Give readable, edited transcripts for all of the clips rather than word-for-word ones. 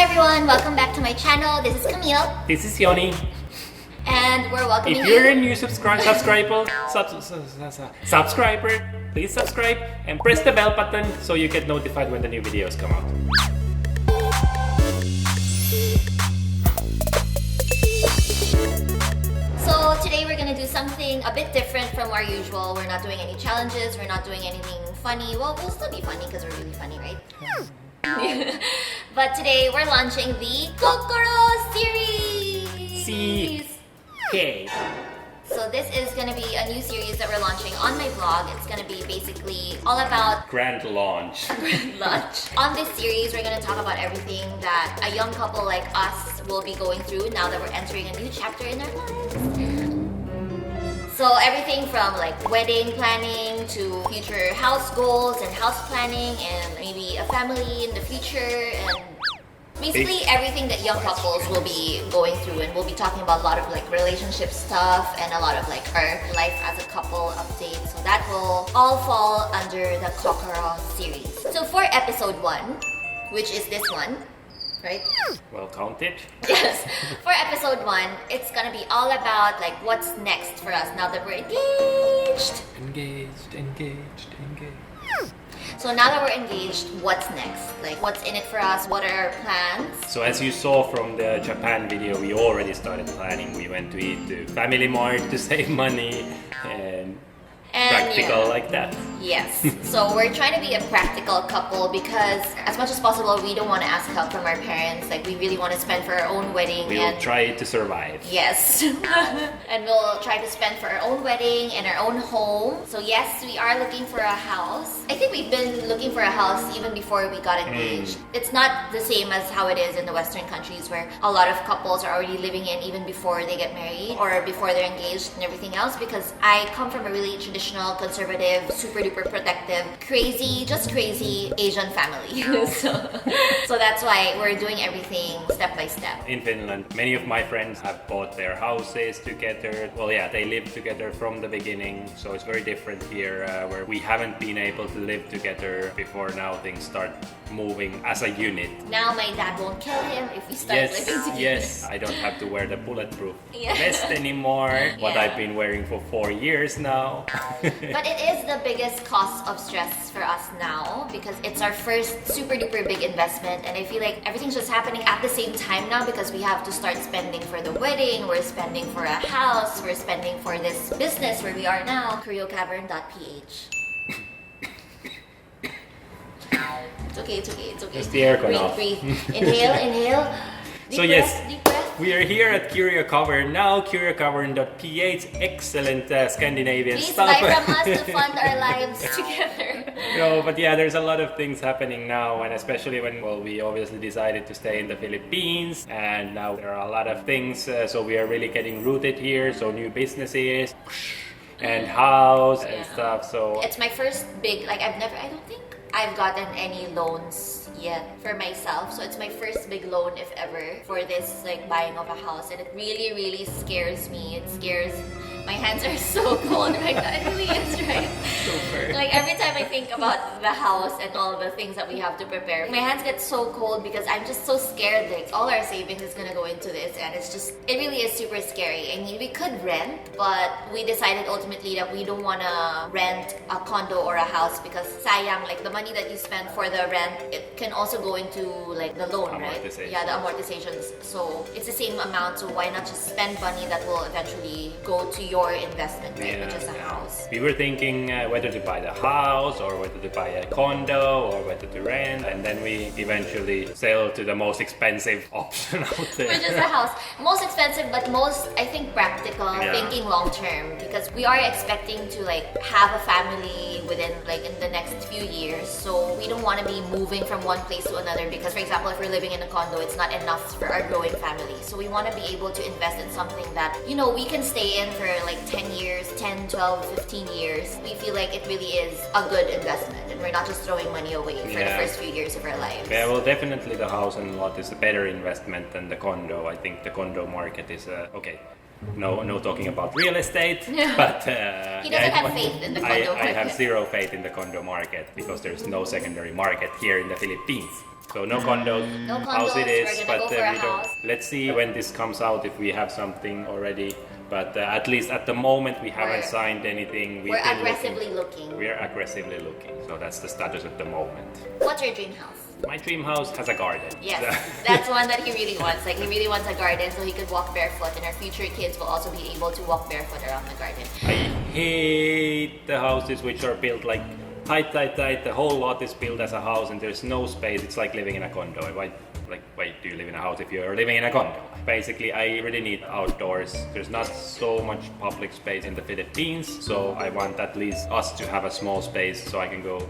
Hi everyone, welcome back to my channel. This is Camille. This is Joni. And we're welcoming you. If you're a new subscriber, please subscribe and press the bell button so you get notified when the new videos come out. So today we're gonna do something a bit different from our usual. We're not doing any challenges, we're not doing anything funny. Well, we'll still be funny because we're really funny, right? But today we're launching the Koro series! Okay. So this is gonna be a new series that we're launching on my vlog. It's gonna be basically all about Grand launch. lunch. On this series, we're gonna talk about everything that a young couple like us will be going through now that we're entering a new chapter in our lives. So everything from like wedding planning to future house goals and house planning and maybe a family in the future and basically everything that young couples will be going through, and we'll be talking about a lot of like relationship stuff and a lot of like our life as a couple updates. So that will all fall under the Koro series. So for episode 1, which is this one, right? Well counted. Yes. For episode 1, it's gonna be all about like what's next for us now that we're engaged. Engaged. So now that we're engaged, what's next? Like what's in it for us? What are our plans? So as you saw from the Japan video, we already started planning. We went to eat to Family Mart to save money and practical like that. Yes. So we're trying to be a practical couple because as much as possible, we don't want to ask help from our parents. Like we really want to spend for our own wedding. We will try to survive. Yes. And we'll try to spend for our own wedding and our own home. So yes, we are looking for a house. I think we've been looking for a house even before we got engaged. It's not the same as how it is in the Western countries where a lot of couples are already living in even before they get married or before they're engaged and everything else, because I come from a really traditional, conservative, super duper protective, crazy Asian family. so that's why we're doing everything step by step. In Finland, many of my friends have bought their houses together. Well, yeah, they live together from the beginning, so it's very different here where we haven't been able to live together before. Now things start moving as a unit. Now my dad won't kill him if we start living together. Yes, I don't have to wear the bulletproof vest anymore, what I've been wearing for 4 years now. But it is the biggest cause of stress for us now because it's our first super duper big investment, and I feel like everything's just happening at the same time now because we have to start spending for the wedding, we're spending for a house, we're spending for this business where we are now, KuryoCavern.ph. It's okay. Just the aircon off. Breathe. Inhale. So Deep breath. We are here at Curio Cavern now, KuryoCavern.ph, excellent Scandinavian Please stuff. buy from us to fund our lives together. No, but yeah, there's a lot of things happening now, and especially when, well, we obviously decided to stay in the Philippines, and now there are a lot of things, so we are really getting rooted here, so new businesses, and house and stuff, so... It's my first big, like I don't think I've gotten any loans yet for myself, so it's my first big loan if ever for this like buying of a house, and it really scares me. It scares my hands are so cold right now. It really is, right? Super. Like every time I think about the house and all the things that we have to prepare, my hands get so cold because I'm just so scared like all our savings is gonna go into this, and it really is super scary. I mean, we could rent, but we decided ultimately that we don't wanna rent a condo or a house because sayang, like the money that you spend for the rent, it can also go into like the loan, right? Yeah, the amortizations. So it's the same amount, so why not just spend money that will eventually go to your investment, right? Which is a house. We were thinking whether to buy the house or whether to buy a condo or whether to rent, and then we eventually sailed to the most expensive option out there. Which is a house. Most expensive, but most, I think, practical, thinking long term, because we are expecting to like have a family within like in the next few years, so we don't want to be moving from one place to another because, for example, if we're living in a condo, it's not enough for our growing family. So we want to be able to invest in something that, you know, we can stay in for like 10 years, 10, 12, 15 years. We feel like it really is a good investment and we're not just throwing money away for the first few years of our lives. Yeah, well, definitely the house and lot is a better investment than the condo. I think the condo market is okay. No talking about real estate, but He doesn't have faith in the condo I have market. zero faith in the condo market because there's no secondary market here in the Philippines. So no condos, No house condos, it is, we're gonna but go for a we don't. house. Let's see when this comes out if we have something already. But at least at the moment we haven't signed anything. We're aggressively looking. We're aggressively looking. So that's the status at the moment. What's your dream house? My dream house has a garden. Yes, that's one that he really wants. Like, he really wants a garden so he could walk barefoot, and our future kids will also be able to walk barefoot around the garden. I hate the houses which are built like tight. The whole lot is built as a house and there's no space. It's like living in a condo. Why do you live in a house if you're living in a condo? Basically, I really need outdoors. There's not so much public space in the Philippines, so I want at least us to have a small space so I can go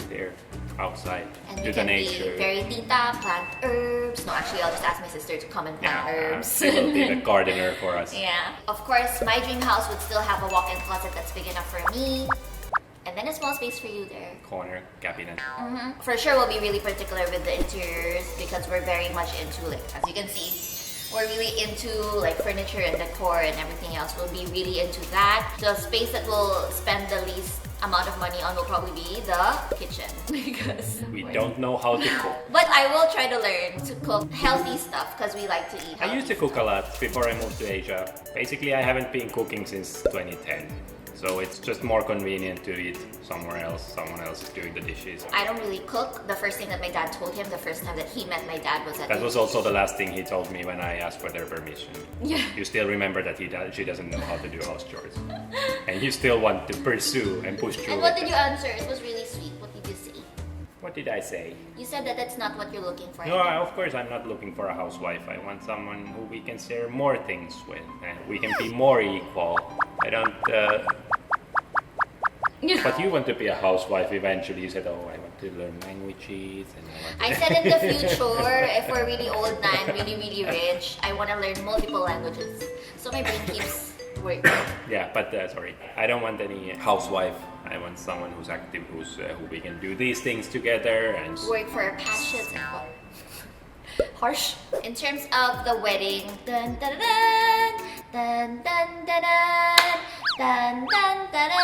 there outside And to you the can nature. be very tita, plant herbs. No, actually, I'll just ask my sister to come and plant herbs. She will be the gardener for us. Yeah. Of course, my dream house would still have a walk-in closet that's big enough for me. And then a small space for you there. Corner cabinet. For sure, we'll be really particular with the interiors because we're very much into, like, as you can see, we're really into like furniture and decor and everything else. We'll be really into that. The space that we'll spend the least amount of money on will probably be the kitchen because We don't know how to cook. But I will try to learn to cook healthy stuff because we like to eat I healthy used to cook a lot before I moved to Asia. Basically, I haven't been cooking since 2010. So it's just more convenient to eat somewhere else. Someone else is doing the dishes. I don't really cook. The first thing that my dad told him the first time that he met my dad was at That was also the last thing he told me when I asked for their permission. Yeah. You still remember that she doesn't know how to do house chores. And you still want to pursue and push through And what with did it. you answer? It was really sweet. What did you say? What did I say? You said that that's not what you're looking for. No, of course I'm not looking for a housewife. I want someone who we can share more things with. And we can be more equal. I don't... But you want to be a housewife eventually. You said, oh, I want to learn languages. And I said in the future, if we're really old now and really, really rich, I want to learn multiple languages. So my brain keeps working. Yeah, but sorry. I don't want any housewife. I want someone who's active, who we can do these things together and... Work for our passions and what? Harsh. In terms of the wedding, dun dun dun dun dun dun dun dun dun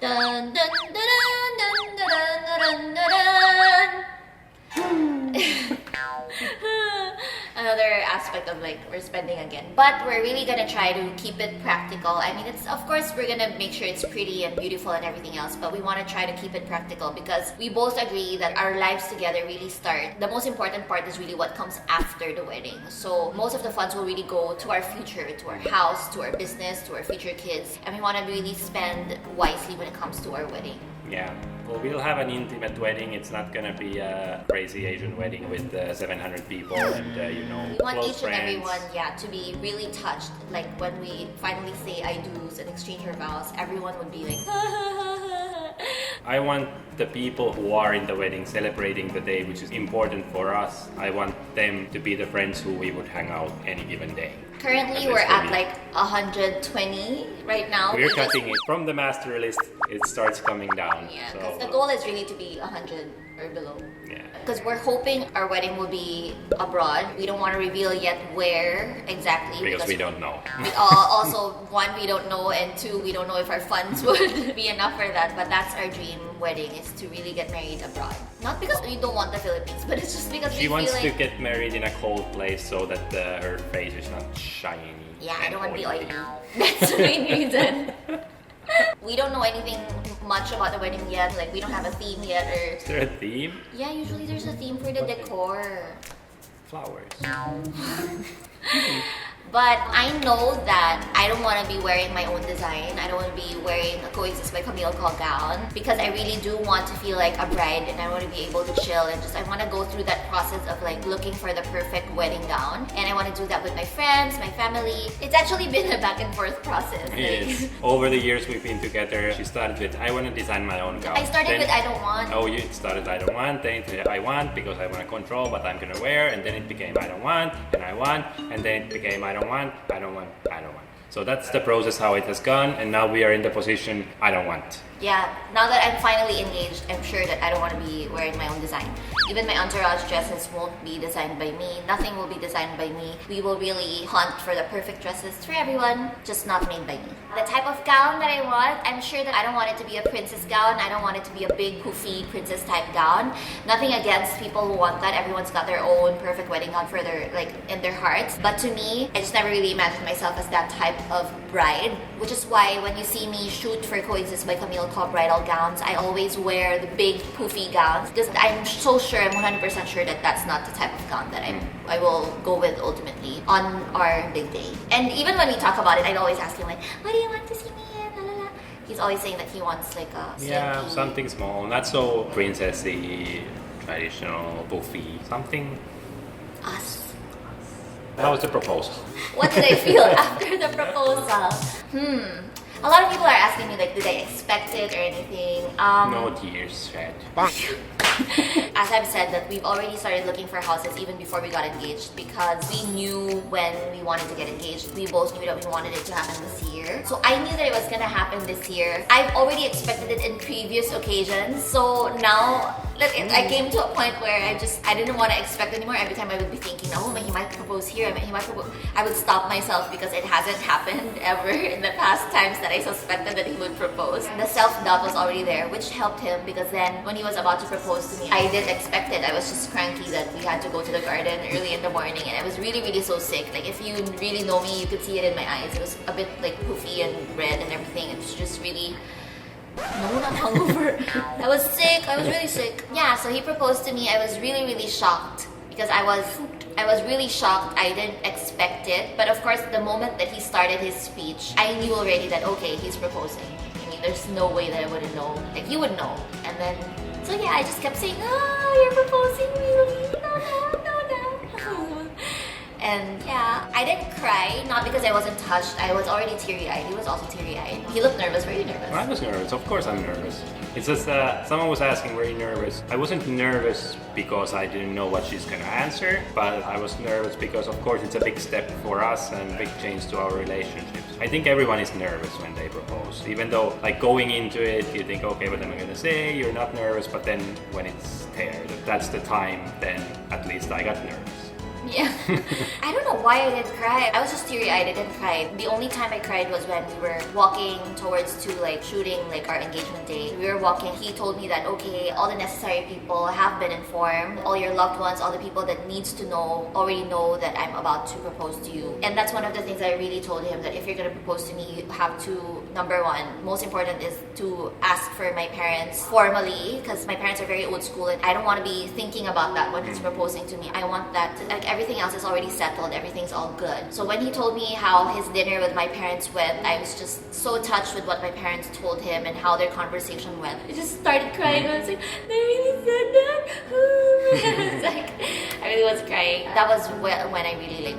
dun dun dun dun dun dun dun. Another aspect of like we're spending again, but we're really gonna try to keep it practical. I mean, it's of course we're gonna make sure it's pretty and beautiful and everything else, but we want to try to keep it practical because we both agree that our lives together really start. The most important part is really what comes after the wedding. So most of the funds will really go to our future, to our house, to our business, to our future kids, and we want to really spend wisely when it comes to our wedding. Yeah. Well, we'll have an intimate wedding. It's not gonna be a crazy Asian wedding with 700 people and We want close each friends. and everyone, to be really touched. Like when we finally say I do's and exchange our vows, everyone would be like, I want the people who are in the wedding celebrating the day, which is important for us. I want them to be the friends who we would hang out any given day. Currently, At we're least for at me. like 120 right now. We're We just- cutting it from the master list. It starts coming down. Yeah, so, because the goal is really to be 100 or below. Yeah. Because we're hoping our wedding will be abroad. We don't want to reveal yet where exactly. Because we don't know. We also, one, we don't know, and two, we don't know if our funds would be enough for that. But that's our dream wedding, is to really get married abroad. Not because we don't want the Philippines, but it's just because She we wants feel to like... get married in a cold place so that her face is not shiny. Yeah, I and don't want to be oily. oily. That's the main reason. We don't know anything much about the wedding yet. Like, we don't have a theme yet, or... Is there a theme? Yeah, usually there's a theme for the decor. Flowers. But I know that I don't want to be wearing my own design. I don't want to be wearing a Coexist by Camille call gown because I really do want to feel like a bride and I want to be able to chill and just I want to go through that process of like looking for the perfect wedding gown. And I want to do that with my friends, my family. It's actually been a back and forth process. It is. Over the years we've been together, she started with, I want to design my own gown. I started Then- with I don't want. Oh, you started I don't want, then it I want because I want to control what I'm gonna wear, and then it became I don't want, and I want, and then it became I don't want, I don't want, I don't want. So that's the process how it has gone, and now we are in the position I don't want. Yeah, now that I'm finally engaged, I'm sure that I don't want to be wearing my own design. Even my entourage dresses won't be designed by me. Nothing will be designed by me. We will really hunt for the perfect dresses for everyone, just not made by me. The type of gown that I want, I'm sure that I don't want it to be a princess gown. I don't want it to be a big, poofy princess type gown. Nothing against people who want that. Everyone's got their own perfect wedding gown for their, like, in their hearts. But to me, I just never really imagined myself as that type of bride, which is why when you see me shoot for Coexist by Camille called bridal gowns, I always wear the big poofy gowns because I'm so sure, I'm 100% sure that that's not the type of gown that I will go with ultimately on our big day. And even when we talk about it, I'd always ask him like, what do you want to see me in? La, la, la. He's always saying that he wants like a slinky. Something small, not so princessy, traditional, poofy, something. Us. How was the proposal? What did I feel after the proposal? A lot of people are asking me like, did I expect it or anything? No tears, right? As I've said, that we've already started looking for houses even before we got engaged because we knew when we wanted to get engaged. We both knew that we wanted it to happen this year. So I knew that it was gonna happen this year. I've already expected it in previous occasions. So now, I came to a point where I didn't want to expect anymore. Every time I would be thinking, oh, he might propose here, he might propose. I would stop myself because it hasn't happened ever in the past times that I suspected that he would propose. The self-doubt was already there, which helped him because then when he was about to propose to me, I didn't expect it. I was just cranky that we had to go to the garden early in the morning and I was really, really so sick. Like if you really know me, you could see it in my eyes. It was a bit like poofy and red and everything. It was just really... No, not hungover. I was sick. I was really sick. Yeah, so he proposed to me. I was really, really shocked because I was really shocked. I didn't expect it. But of course, the moment that he started his speech, I knew already that, okay, he's proposing. I mean, there's no way that I wouldn't know. Like, you would know. And then, so yeah, I just kept saying, oh, you're proposing really? No. And yeah, I didn't cry, not because I wasn't touched. I was already teary-eyed. He was also teary-eyed. He looked nervous. Were you nervous? I was nervous. Of course I'm nervous. It's just someone was asking, were you nervous? I wasn't nervous because I didn't know what she's gonna answer, but I was nervous because of course it's a big step for us and a big change to our relationships. I think everyone is nervous when they propose. Even though like going into it, you think, okay, what am I gonna say? You're not nervous, but then when it's there, that's the time, then at least I got nervous. Yeah. I don't know why I didn't cry. I was just teary-eyed. I didn't cry. The only time I cried was when we were walking towards to like shooting like our engagement day. We were walking. He told me that, okay, all the necessary people have been informed. All your loved ones, all the people that needs to know, already know that I'm about to propose to you. And that's one of the things I really told him, that if you're going to propose to me, you have to, number one, most important is to ask for my parents formally, because my parents are very old school and I don't want to be thinking about that when he's proposing to me. I want that to, like, everything else is already settled, everything's all good. So when he told me how his dinner with my parents went, I was just so touched with what my parents told him and how their conversation went. I just started crying. I was like, they really said that? I was like, I really was crying. That was when I really like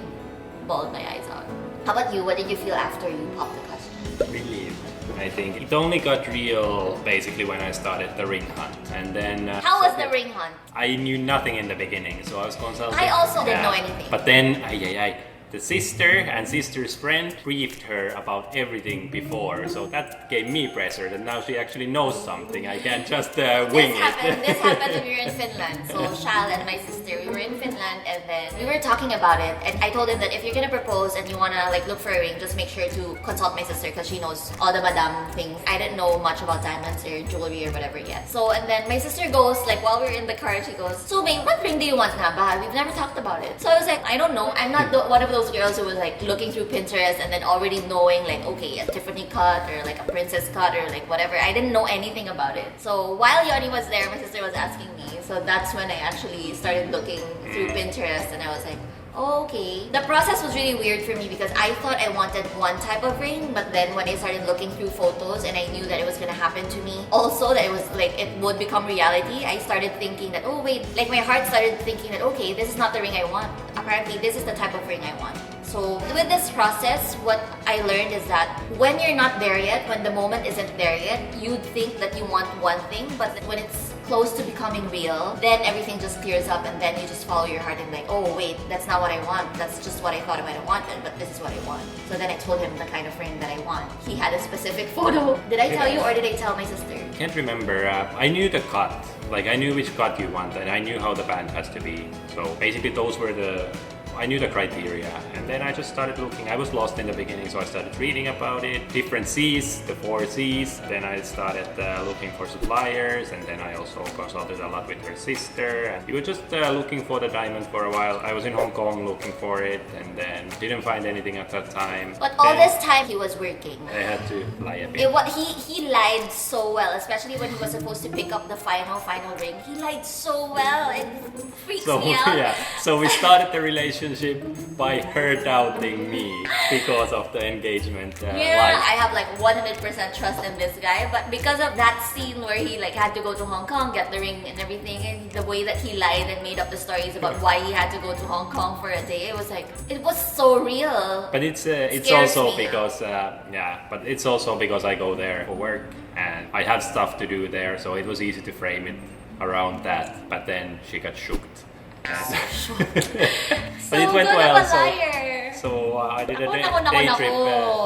bawled my eyes out. How about you? What did you feel after you popped the question? Relieved. I think it only got real basically when I started the ring hunt, and then how was the ring hunt? I knew nothing in the beginning, so I was consulting. I also didn't know anything. But then, the sister and sister's friend briefed her about everything before, so that gave me pressure that now she actually knows something. I can't just wing it. This happened when we were in Finland. So Shal and my sister, we were in Finland and then we were talking about it. And I told him that if you're gonna propose and you wanna like look for a ring, just make sure to consult my sister because she knows all the madam things. I didn't know much about diamonds or jewelry or whatever yet. So and then my sister goes, like while we were in the car, she goes, so babe, what ring do you want na ba? We've never talked about it. So I was like, I don't know. I'm not one of those girls who was like looking through Pinterest and then already knowing like, okay, a Tiffany cut or like a princess cut or like whatever. I didn't know anything about it. So while Yoni was there, my sister was asking me. So that's when I actually started looking through Pinterest and I was like, oh, okay. The process was really weird for me because I thought I wanted one type of ring, but then when I started looking through photos and I knew that it was gonna happen to me, also that it was like it would become reality, I started thinking that, oh wait, like my heart started thinking that, okay, this is not the ring I want. Apparently this is the type of ring I want. So with this process, what I learned is that when you're not there yet, when the moment isn't there yet, you'd think that you want one thing, but when it's close to becoming real, then everything just clears up and then you just follow your heart and like, oh wait, that's not what I want. That's just what I thought I might have wanted, but this is what I want. So then I told him the kind of ring that I want. He had a specific photo. Did I tell you or did I tell my sister? Can't remember. I knew the cut. Like I knew which cut you want and I knew how the band has to be. So basically those were I knew the criteria, and then I just started looking. I was lost in the beginning, so I started reading about it. Different C's, the 4 C's. Then I started looking for suppliers, and then I also consulted a lot with her sister. And we were just looking for the diamond for a while. I was in Hong Kong looking for it, and then didn't find anything at that time. But all this time he was working. I had to lie a bit. He lied so well, especially when he was supposed to pick up the final ring. He lied so well. It freaks me out. Yeah. So we started the relationship by her doubting me because of the engagement life. I have like 100% trust in this guy, but because of that scene where he like had to go to Hong Kong, get the ring and everything, and the way that he lied and made up the stories about why he had to go to Hong Kong for a day, it was so real. But it's also because but it's also because I go there for work and I had stuff to do there, so it was easy to frame it around that. But then she got shocked. But it went well. So I did a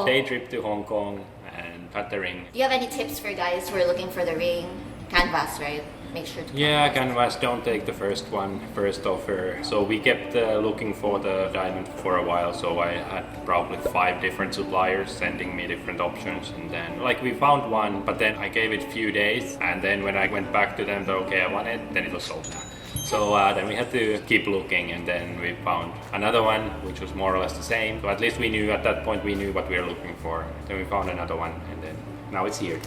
day trip to Hong Kong and cut the ring. Do you have any tips for guys who are looking for the ring? Canvas, right? Make sure to canvas. Don't take the first offer. So we kept looking for the diamond for a while. So I had probably 5 different suppliers sending me different options, and then we found one, but then I gave it a few days, and then when I went back to them, I want it, then it was sold out. So then we had to keep looking, and then we found another one which was more or less the same. So at least we knew at that point what we were looking for. Then we found another one, and then now it's here.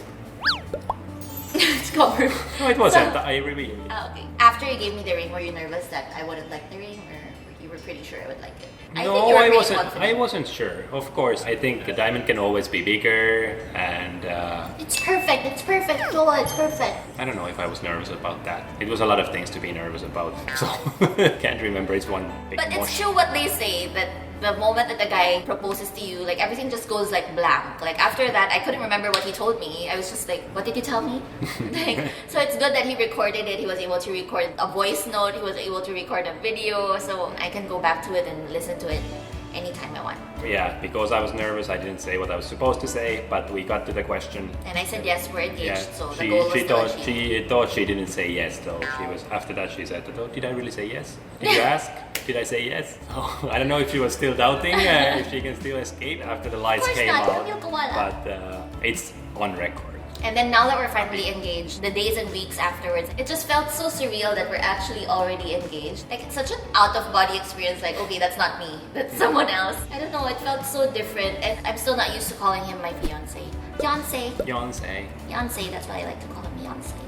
It's covered. No, it wasn't. I revealed it. Oh, okay. After you gave me the ring, were you nervous that I wouldn't like the ring, or you were pretty sure I would like it? I wasn't sure. Of course, I think a diamond can always be bigger, and it's perfect. It's perfect. Lola, it's perfect. I don't know if I was nervous about that. It was a lot of things to be nervous about, so can't remember. It's one big emotion. But it's true what they say, that the moment that the guy proposes to you, everything just goes blank. After that, I couldn't remember what he told me. I was just like, what did you tell me? So it's good that he recorded it. He was able to record a voice note. He was able to record a video, so I can go back to it and listen to it anytime I want. Yeah, because I was nervous, I didn't say what I was supposed to say, but we got to the question. And I said yes, we're engaged. Yeah, so the goal was she thought she didn't say yes, though. After that she said, "Oh, did I really say yes? Did you ask? Did I say yes?" Oh, I don't know if she was still doubting if she can still escape after the lights came out. But it's on record. And then now that we're finally engaged, the days and weeks afterwards, it just felt so surreal that we're actually already engaged. It's such an out-of-body experience, okay, that's not me, that's someone else. I don't know, it felt so different, and I'm still not used to calling him my fiancé. Fiancé, that's why I like to call him fiancé.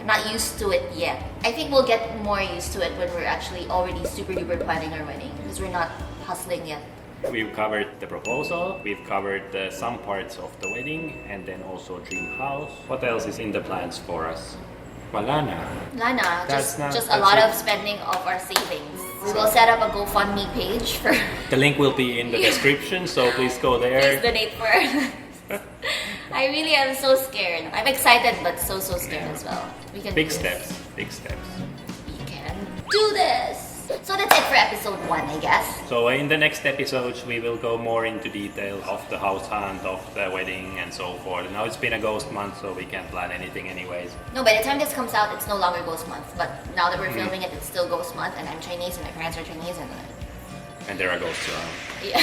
I'm not used to it yet. I think we'll get more used to it when we're actually already super duper planning our wedding, because we're not hustling yet. We've covered the proposal, we've covered some parts of the wedding, and then also dream house. What else is in the plans for us? Wala na. Just a lot of spending of our savings. We will set up a GoFundMe page for... The link will be in the description, so please go there. Please donate for us. I really am so scared. I'm excited, but so scared as well. We can Big do steps. We can do this. So that's it for episode 1, I guess. So in the next episodes, we will go more into details of the house hunt, of the wedding, and so forth. Now it's been a ghost month, so we can't plan anything anyways. No, by the time this comes out, it's no longer ghost month. But now that we're filming it, it's still ghost month, and I'm Chinese, and my parents are Chinese, and there are ghosts around. Yeah.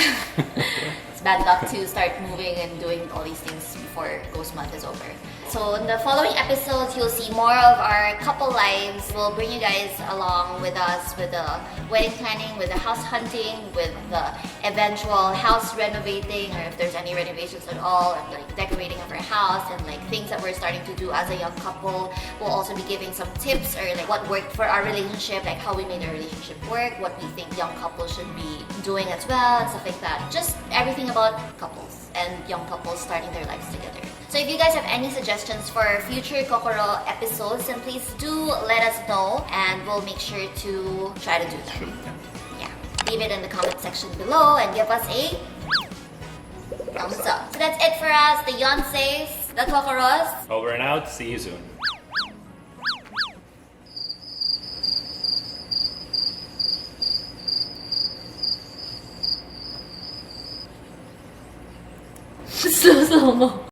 It's bad luck to start moving and doing all these things before ghost month is over. So in the following episodes, you'll see more of our couple lives. We'll bring you guys along with us with the wedding planning, with the house hunting, with the eventual house renovating, or if there's any renovations at all, and decorating of our house, and things that we're starting to do as a young couple. We'll also be giving some tips, or what worked for our relationship, how we made our relationship work, what we think young couples should be doing as well, and stuff like that. Just everything about couples and young couples starting their lives together. So if you guys have any suggestions for future Koro episodes, then please do let us know, and we'll make sure to try to do them. Yeah. Leave it in the comment section below and give us a thumbs up. So that's it for us, the Fiancés, the Koros. Over and out. See you soon. slow mo.